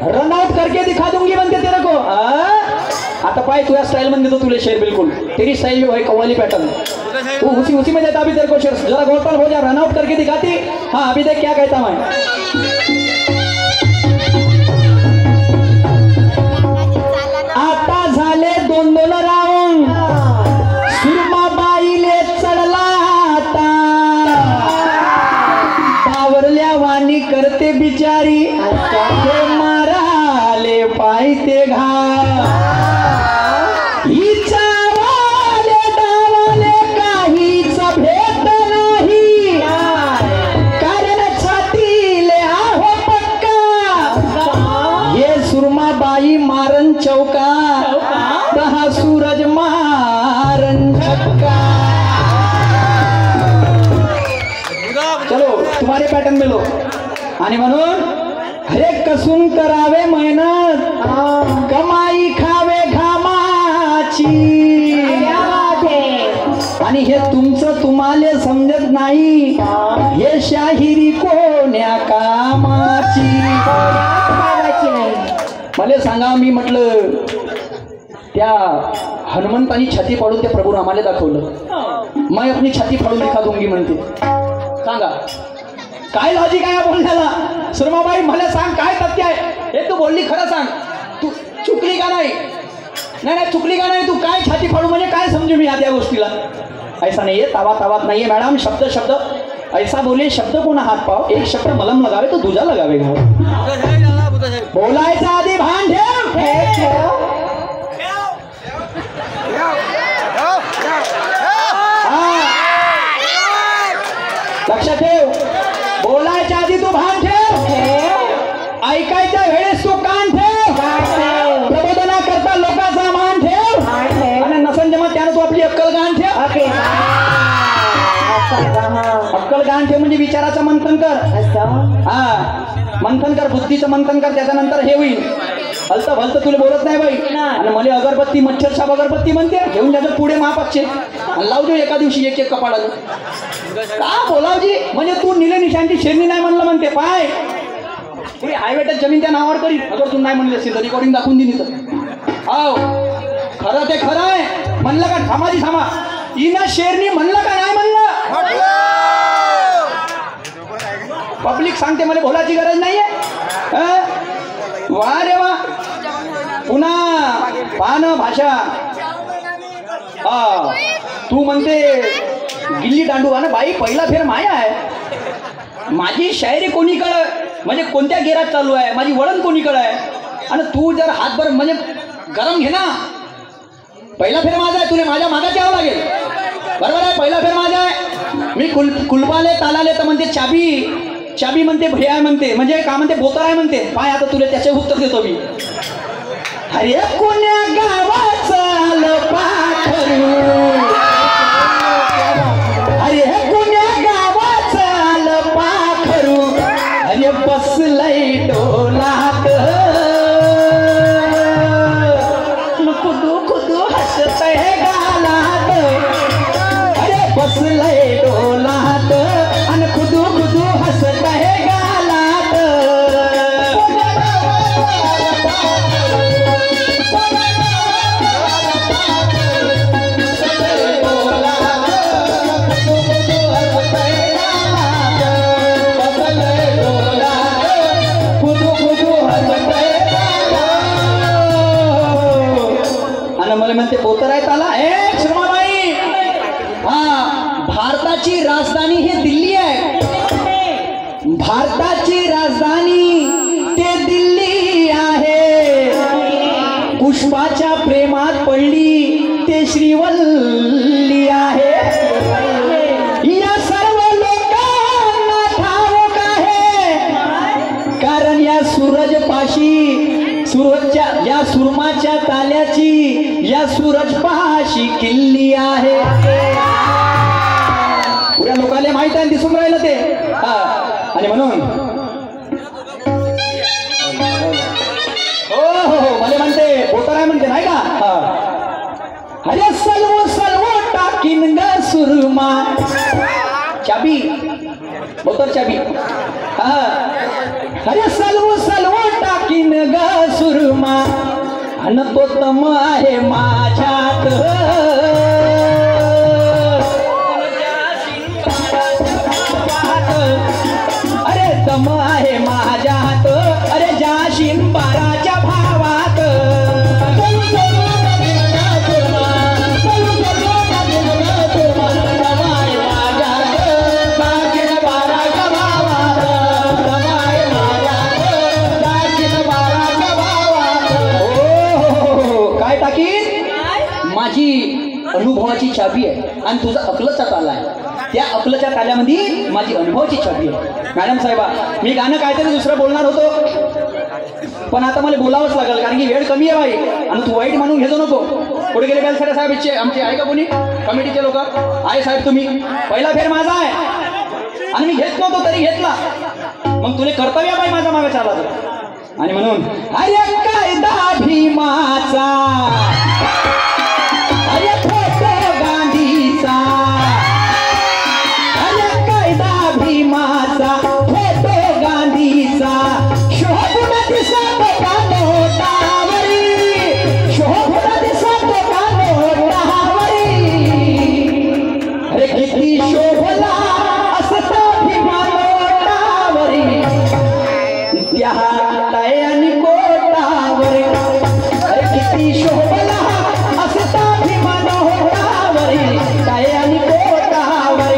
Run out करके दिखा दूंगी बनते तेरे को। आता पाए तुझ्या स्टाइल में देतो तुले शेर, बिल्कुल तेरी स्टाइल जो है कव्वाली पैटर्न, तू उसी में देता अभी तेरे को शेर। जरा गोलपाल हो जा, रन आउट करके दिखाती। हाँ अभी देख क्या कहता मैं। आता झाले 2-2 राऊंड, सुरमाबाईले चढला आता, पावरल्या वाणी करते बिचारी, ते माराले पायते घा, हिचावाले डावाले काहीच भेट नाही, कारण छातीले आहो पक्का, ये सुरमाबाई मारन चौका, तहा सूरज मारन छक्का। चलो तुम्हारे पैटर्न में लो। आणि म्हणून हरे कसून करावे मेहनत, कमाई खावे घामाची, आणि हे तुमचं तुम्हाला समजत नाही, हे शाहिरी कोण्या कामाची। मला सांगा, मी म्हटलं त्या हनुमंतानी छाती फाडून त्या प्रभू रामाला दाखवलं, मैं अपनी छाती फाडून दिखा दूंगी म्हणते। सांगा काय लॉजिक आहे बोलण्याला? सुरमाबाई मला सांग काय तथ्य आहे? हे तू बोलली खरं सांग, तू चुकली का नाही? नाही चुकली का नाही? तू काय छाती फाडू म्हणजे काय समजू मी या गोष्टीला? ऐसा नाही आहे, तावात नाही आहे मॅडम। शब्द ऐसा बोले, शब्द कोणा हात पाव, एक शब्द मलम लगावे तो दूजा लगावे घाव। बोलायचा आधी भान ठेव। लक्षात ठेव, बोलायच्या आधी तू भान ठेव, ऐकायच्या वेळेस तू कान ठेव, प्रबोधना करता लोकांचा मान ठेव, आणि नसन जमत त्यानं तू आपली अक्कल गान ठेव। अक्कल गान ठेव म्हणजे विचाराचं मंथन कर। हा मंथन कर, बुद्धीचं मंथन कर, त्याच्यानंतर हे होईल। हलतं भलतं तुला बोलत नाही बाई। आणि मला अगरबत्ती मच्छर साप अगरबत्ती म्हणते, घेऊन त्याचं पुढे महापक्षे लावજો एका दिवशी एक कपाळाला का बोलावजी, म्हणजे तू निले निशांची शेरणी नाही म्हणलं म्हणते। पाय पुढे हायवेटच जमीन त्या नावावर करी, अगर तू नाही म्हणले असेल तर रिकॉर्डिंग दाखवून दिली तर। हो खरं ते खरं आहे म्हणलं का? थांबा इना शेरणी म्हणलं का नाही म्हणलं? पब्लिक सांगते मला बोलायची गरज नाहीये। वा रे वा, पुन्हा पान भाषा। हा तू म्हणते गिल्ली दांडू, आणि बाई पहिला फेर माया आहे। माझी शायरी कोणीकडे म्हणजे कोणत्या गेरात चालू आहे, माझी वळण कोणीकडे आहे, आणि तू जर हातभर म्हणजे गरम घे ना। पहिला फेर माझा आहे, तुला माझ्या मागात यावं लागेल, बरोबर आहे? पहिला फेर माझा आहे। मी कुलपाले तालाले तर म्हणते चाबी म्हणते, भैया म्हणते, म्हणजे का म्हणते बोतर आहे म्हणते। पाय आता तुला त्याचे उत्तर देतो मी। अरे कोण्या गावाचं आलं पाखरू, अरे कोण्या गावाचं आलं पाखरू, अरे बसलंय डोलात, खुदू हसतय गालात, अरे बसलंय डोलात, आणि खुदू हसतय गालात। मला म्हणते बोतर आहे ताला। ए सुरमाबाई, हा भारताची राजधानी हे दिल्ली आहे, भारताची राजधानी ते दिल्ली आहे। पुष्पाच्या प्रेमात पडली ते श्रीवल्ली आहे, या सर्व लोकांना ठाऊक आहे, कारण या सूरज पाशी, सूरजच्या या सुरमाच्या ताल्याची या सूरज पाशी किल्ली आहे। पुऱ्या लोकांना माहित आहे, दिसून राहिलं ते। आणि म्हणून हो मला म्हणते बोतर आहे म्हणते, नाही का? अरे सलवो टाकीन ग सुरमा, चाबी बोतर चाबी। अरे सलवो टाकीन ग अन तो तम आहे माझ्यात अरे तम आहे माझ्यात अरे ज्या शिंबाराच्या भावात माझी अनुभवाची चाबी आहे आणि तुझा अकलचा ताला आहे. त्या अकलच्या ताल्यामध्ये माझी अनुभवाची चाबी आहे. मॅडम साहेबा, मी गाणं काहीतरी दुसरं बोलणार होतो, पण आता मला बोलावंच लागेल कारण की वेळ कमी आहे बाई. आणि तू वाईट म्हणून घेतो नको. पुढे गेले बेलसरे साहेब इच्छे आमचे आहे का कोणी कमिटीचे लोक आहे? साहेब तुम्ही पहिला फेर माझा आहे आणि मी घेत नव्हतो तरी घेतला. मग तुला कर्तव्य बाई माझा मागे चालला तर. आणि म्हणून अरे कायदा भीमाचा अरे फोटो गांधीचा अरे कायदा भीमाचा फोटो गांधीचा शोभून दिसत का नोटावरी शोभून दिसत का नोटावरी अरे किती शोभला असता भीमा नोटावरी त्या हाताय आणि कोटावरी अरे किती शोभला असता भीमा नोटावरी काय आणि कोटावरी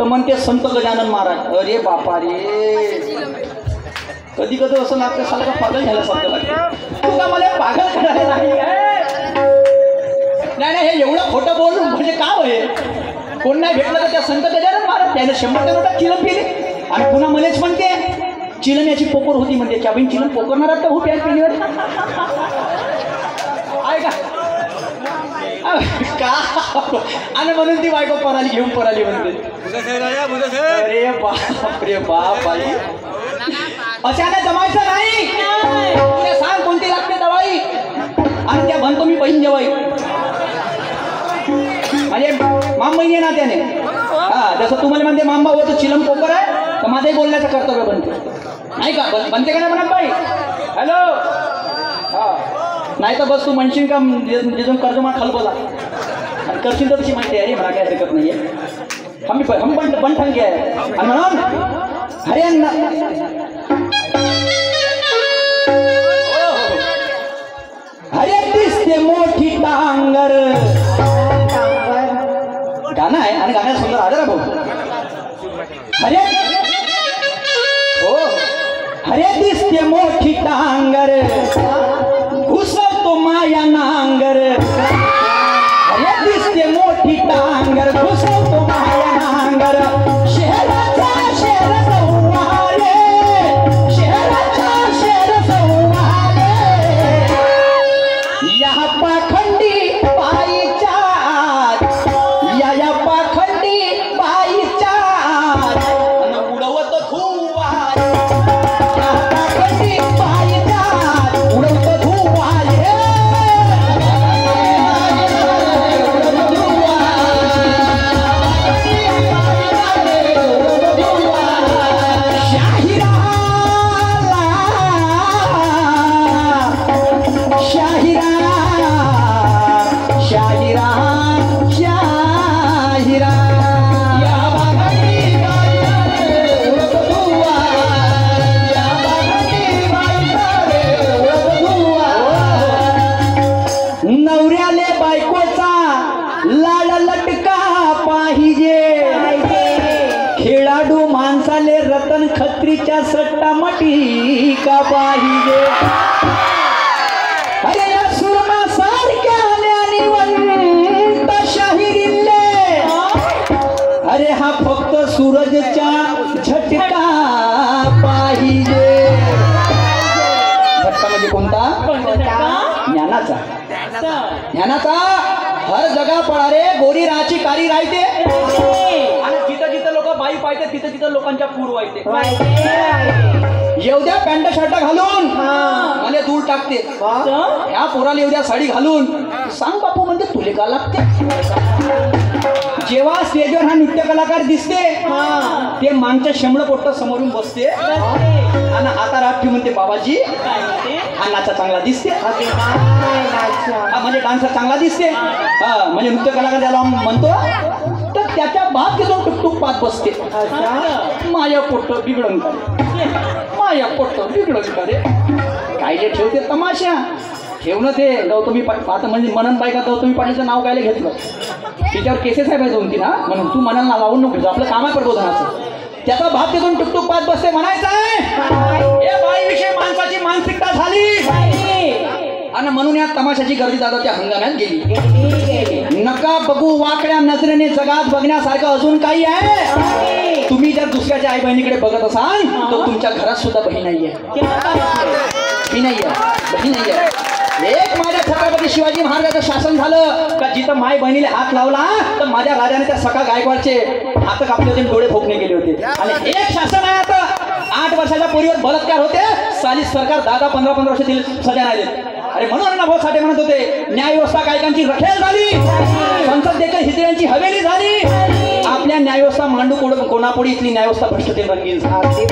म्हणते संत गजानन महाराज. अरे बापा रे, कधी कधी असं लागतं साला का पागल झाल्यासारखं लागतं. तू का मला पागल करायला नाही? नाही हे एवढं खोटं बोल म्हणजे का होय? कोण नाही भेटलं तर त्या संत गजानन महाराज त्याने 100च्या नोटात चिलम केली आणि पुन्हा मलाच म्हणते चिलम याची पोकर होती म्हणते. चाबीन चिलम पोकरणार आता हो प्याज पिढीवर आहे का? आणि म्हणून ती बायको पराली घेऊन पराली म्हणते. अरे बाप रे बाप बाई, अशाने जमायचं नाही. तुला सांग कोणती लागते दवाई आणि त्या म्हणतो मी बहीण जेवाई म्हणजे माम बहिणी ना त्याने. हा, जसं तुम्हाला म्हणते मामबा होतो चिलम पोकर आहे तर माझंही बोलण्याचं कर्तव्य बनते नाही का? बनते का नाही म्हणा बाई? हॅलो, हा नाही तर बस तू म्हणशील का जिथून कर्ज मला खाल बोला आणि करशील तर तशी माहिती आहे. अरे मला काय हरकत नाही आहे. हम पण ठंगे आहे आणि म्हणून हरियाणा हरे दिसते मोठी टांगर गाणं आहे आणि गाण्यात सुंदर आदर भाऊ. हरे हो हरे दिसते मोठी टांगर घुसवतो माया नांगर. हरे दिसते मोठी टांगर घुसवतो माया नांगर. शहराचा शेर सौवाले शहराचा शेर सौवाले या पाखंडी बाईच्या या पाखंडी बाईच्या उडवत खूप या पाखंडी बाईच्या उडवत का पाहिजे. अरे या सुरमा सारख्या निवंत शाहिरीले, अरे हा फक्त सूरजच्या झटका पाहिजे. झटका म्हणजे कोणता? ज्ञानाचा. ज्ञानाचा. हर जगा पळारे गोरी राची कारी राहते आणि जिथं जिथं लोक बाई पाहते तिथं तिथं लोकांच्या पूर वाहते. एवढ्या पॅन्ट शर्ट घालून मला दूर टाकते. ह्या पोराला एवढ्या साडी घालून सांग बापू म्हणजे तुले का लागते. जेव्हा स्टेजवर हा नृत्य कलाकार दिसते ते मागच्या शेंबड पोट्ट समोरून बसते आणि आता राठी म्हणते बाबाजी हा नाचा चांगला दिसते. म्हणजे डान्सर चांगला दिसते. म्हणजे नृत्य कलाकार त्याला म्हणतो तर त्याच्या बाप घेऊन टुकटुक पात बसते. माया पोट्ट बिघडून करे, माया पोट्ट बिघडून करे. काय जे ठेवते तमाशा ठेवणं. ते गौतमी आता म्हणजे मनन बायका गौतमी पाटीलचं नाव कायला घेतलं. तिच्यावर केसेस आहे पाहिजे 2-3 म्हणून तू मनाला लावून नको. आपलं काम आहे प्रबोधनाचं. त्याचा भाग तिथून टुकटुक पात बसते. म्हणायचं आहे हे बाईविषयी माणसाची मानसिकता झाली आणि म्हणून या तमाशाची गर्दी दादा त्या हंगामात गेली. नका बघू वाकड्या नजरेने. जगात बघण्यासारखं अजून काही आहे. तुम्ही जर दुसऱ्याच्या आई बहिणीकडे बघत असाल तर तुमच्या घरात सुद्धा बहीण नाहीये. बहीण नाहीये. एक माझ्या छत्रपती शिवाजी महाराजांचं शासन झालं का जिथं माय बहिणीला हात लावला तर माझ्या राजाने त्या सखा गायकवाडचे हात कापले होते, डोळे फोकणे गेले होते. आणि एक शासन आहे आता 8 वर्षाच्या पोरीवर बलात्कार होते. साली सरकार 10-15 वर्ष दिली सजा नाही देत. अरे म्हणून ना भाऊ साठे म्हणत होते न्याय व्यवस्था गायकांची रखेल झाली, संसद देखील हिजड्यांची हवेली झाली. आपल्या न्याय व्यवस्था मांडू कोणापुढे इथली न्याय व्यवस्था भ्रष्टते रंगीन झाली.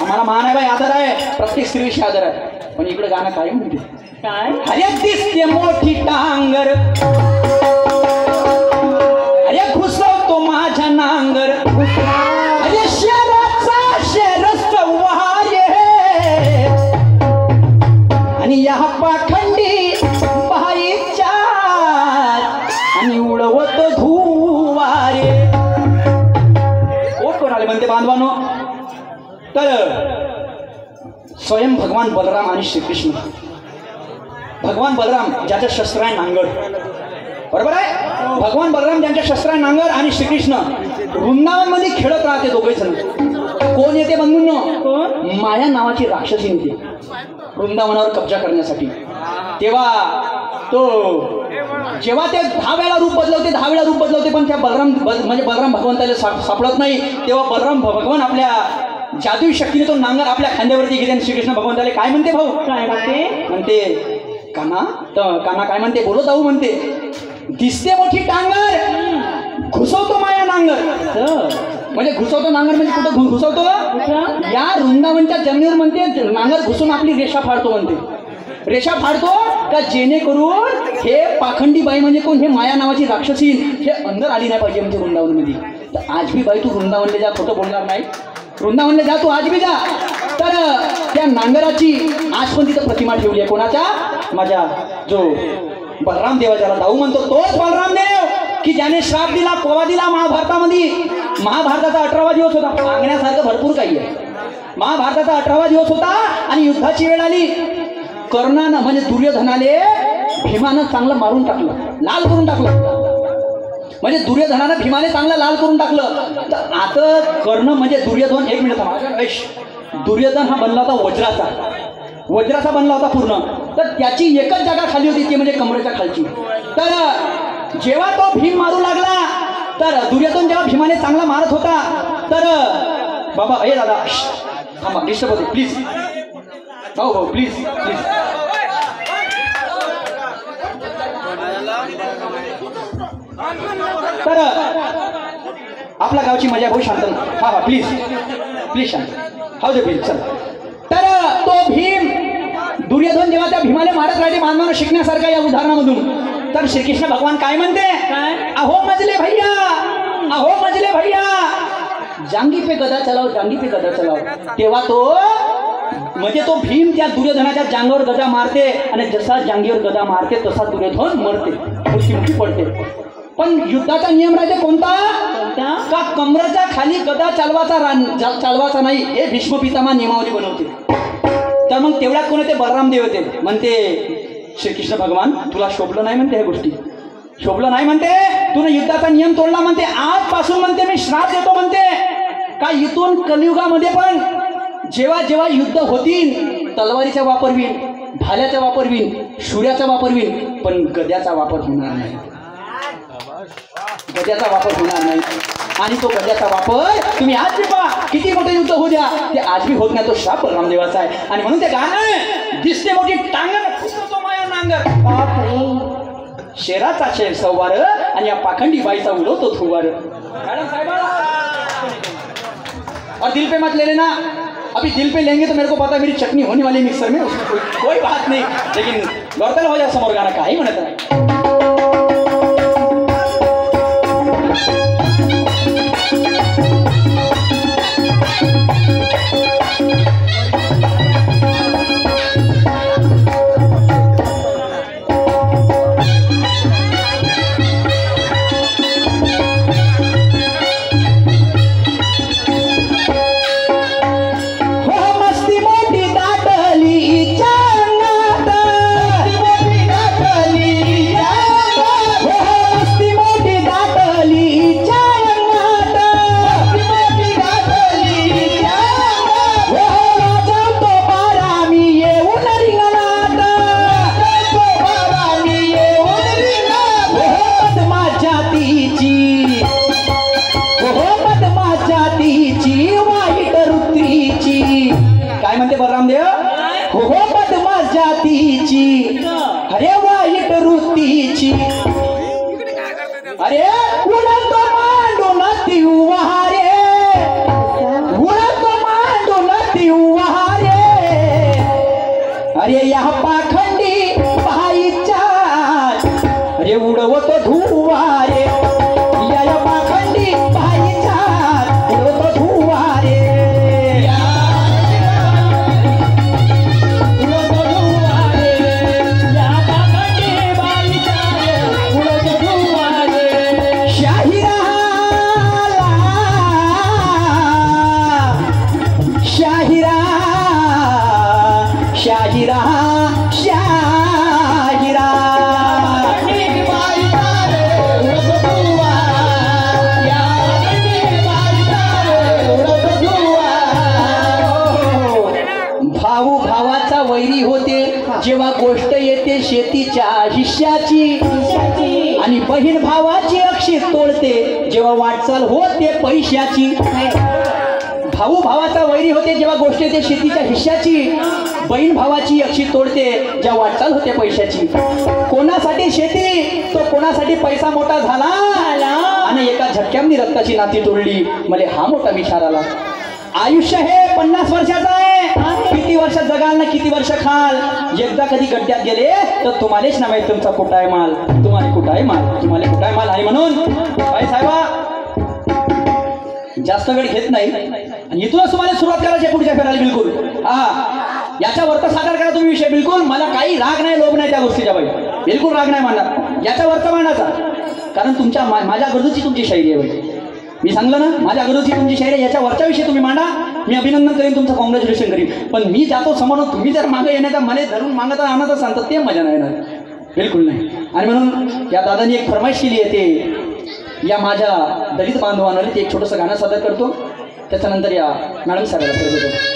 आम्हाला मान आहे बाई, आदर आहे. प्रत्येक स्त्रीविषयी आदर आहे. पण इकडे गाणं काय म्हणते काय अरे दिसते मोठी टांगर, अरे घुसवतो माझ्या नांगर, अरे शहराचा शहरस्त वाये आणि या पाखंडी बाईच्या आणि उडवतो धुवारे. कोण आले म्हणते बांधवानो. तर स्वयं भगवान बलराम आणि श्रीकृष्ण. भगवान बलराम ज्याच्या शस्त्र आहे नांगर, बरोबर आहे. भगवान बलराम ज्यांच्या शस्त्र आहे नांगर आणि श्रीकृष्ण वृंदावन मध्ये खेळत राहते दोघे जण. कोण येते बंधूंनो? माया नावाची राक्षसी येते वृंदावनावर कब्जा करण्यासाठी. तेव्हा जेव्हा ते 10 वेळा रूप बदलवते पण त्या म्हणजे बलराम भगवंताला सापडत नाही. तेव्हा बलराम भगवान आपल्या जादुई शक्तीने तो नांगर आपल्या खांद्यावरती घेते आणि श्रीकृष्ण भगवंताला काय म्हणते भाऊ? काय म्हणते? काना. तर काना काय म्हणते? बोलो जाऊ म्हणते. दिसते मोठी टांगर, घुसवतो माया नांगर. म्हणजे घुसवतो नांगर म्हणजे कुठं घुसवतो? या वृंदावनच्या जमिनीवर म्हणते नांगर घुसून आपली रेषा फाडतो म्हणते. रेषा फाडतो का जेणेकरून हे पाखंडी बाई म्हणजे कोण? हे माया नावाची राक्षसी हे अंदर आली नाही पाहिजे म्हणजे वृंदावनमध्ये. तर आज बी बाई तू वृंदावनला जा, खोटं बोलणार नाही. वृंदावनला जा तू, आज बी जा. तर त्या नांगराची आज पण तिथं प्रतिमा ठेवली आहे. कोणाच्या? माझ्या जो बलराम देवा ज्याला दाऊ म्हणतो तोच बलराम देव की ज्याने श्राप दिला, पोवा दिला महाभारतामध्ये. महाभारताचा 18वा दिवस होता. सांगण्यासारखं भरपूर काही आहे. महाभारताचा 18वा दिवस होता आणि युद्धाची वेळ आली. कर्णानं म्हणजे दुर्योधनाले भीमानं चांगलं मारून टाकलं, लाल करून टाकलं. म्हणजे दुर्योधनानं भीमाने चांगलं लाल करून टाकलं. तर आता कर्ण म्हणजे दुर्योधन, 1 मिनिट थांबा. दुर्योधन हा बनला होता वज्राचा बनला होता पूर्ण. तर त्याची एकच जागा खाली होती ती म्हणजे कमरेच्या खालची. तर जेव्हा तो भीम मारू लागला तर दुर्योधन जेव्हा भीमाने चांगला मारत होता तर बाबा हे दादा थांबा, डिस्टर्ब होते प्लीज. हो प्लीज. तर आपल्या गावची मजा भाऊ शांत. हा प्लीज शांत. हो दे प्लीज. चल. तर तो भीम दुर्योधन जेव्हा त्या भीमाने मारत राहिले मानवानं शिकण्यासारखा या उदाहरणामधून. तर श्रीकृष्ण भगवान काय म्हणते? अहो मजले भैया जांगी पे गदा चलाव. तेव्हा तो म्हणजे तो भीम त्या दुर्योधनाच्या जांगावर गदा मारते आणि जसा जांगीवर गदा मारते तसा दुर्योधन मरते, मृत्यू पडते. पण युद्धाचा नियम राहते कोणता? का कमराच्या खाली गदा चालवाचा नाही हे भीष्म पितामह नियमावली बनवते. तर मग तेवढ्यात कोण ते बलराम देव होते. म्हणते श्रीकृष्ण भगवान तुला शोभलं नाही म्हणते ह्या गोष्टी, शोभलं नाही म्हणते, तुने युद्धाचा नियम तोडला म्हणते, आजपासून म्हणते मी श्राप देतो म्हणते का इथून कलियुगामध्ये पण जेव्हा जेव्हा युद्ध होतील तलवारीचा वापर होईल, भाल्याचा वापर होईल, शूर्याचा वापर होईल, पण गद्याचा वापर होणार नाही. गद्याचा वापर होणार नाही. आणि तो गद्याचा वापर तुम्ही आज बी पहा किती मोठे युद्ध होऊ द्या ते आज बी होत नाही. तो शाप रामदेवाचा आहे. आणि म्हणून ते गाणं दिसते मोठी टांगण फुटतो माया नांगर, शेराचा शेर सव्वार आणि या पाखंडी बाईचा उडवतो धुवार. मॅडम साहेब और दिल पे मत ले लेना, अभी दिल पे लेंगे तो मेरे को पता है मेरी चटनी होने वाली मिक्सर में, उसमें कोई बात नहीं, लेकिन लौटल हो जाए समोर गाना काही म्हणत आहे. अरे वाईट वृत्तीची, अरे उडतो मांडून ती उहारे, उडतो मांडून ती उहारे, अरे या पाखंडी बाईच्या अरे उडवतो धुवारे, या पाखंडी बाईच्या उडवतो धुवारे. शाहिरा शाहिरा भाऊ भावाचा वैरी होते जेव्हा गोष्ट येते शेतीच्या हिश्श्याची, आणि बहीण भावाची अक्षी तोडते जेव्हा वाटचाल होते पैशाची. भाऊ भावाचा वैरी होते जेव्हा गोष्ट येते शेतीच्या हिश्श्याची, बहीण भावाची अक्षी तोडते जेव्हा वाटचाल होते पैशाची. कोणासाठी शेती तो कोणासाठी पैसा मोठा झाला, आणि एका झटक्याने रक्ताची नाती तोडली. मला हा मोठा विचार आला. आयुष्य हे 50 वर्षाचं आहे, किती वर्ष जगाल ना किती वर्ष खाल. एकदा कधी गड्ड्यात गेले तर तुम्हालाच ना माहित तुमचा कुठं आहे माल, तुम्हाला कुठं आहे माल, तुम्हाला कुठं आहे माल आहे. म्हणून काय साहेबा जास्त वेळ घेत नाही आणि इथूनच तुम्हाला सुरुवात करायची पुढच्या फेरायला. बिलकुल हा याच्या वरचा साकार करा तुम्ही विषय. बिलकुल मला काही राग नाही, लोभ नाही त्या गोष्टीच्या बाई, बिलकुल राग नाही मांडणार. याच्या वरचा मांडायचा, कारण तुमच्या माझ्या गरजूची तुमची शायरी आहे बाई. मी सांगलं ना माझ्या गरजूची तुमची शायरी, याच्या वरच्या विषयी तुम्ही मांडा, मी अभिनंदन करेन, तुमचं कॉंग्रॅच्युलेशन करीन. पण मी जातो समोर, तुम्ही जर मागं येण्याचा मला धरून मागता आणत सांगतात ते मजा नाही येणार, बिलकुल नाही. आणि म्हणून या दादांनी एक फरमाईश केली आहे, ते या माझ्या दलित बांधवांना ते एक छोटंसं गाणं सादर करतो, त्याच्यानंतर या मॅडम साहेबांना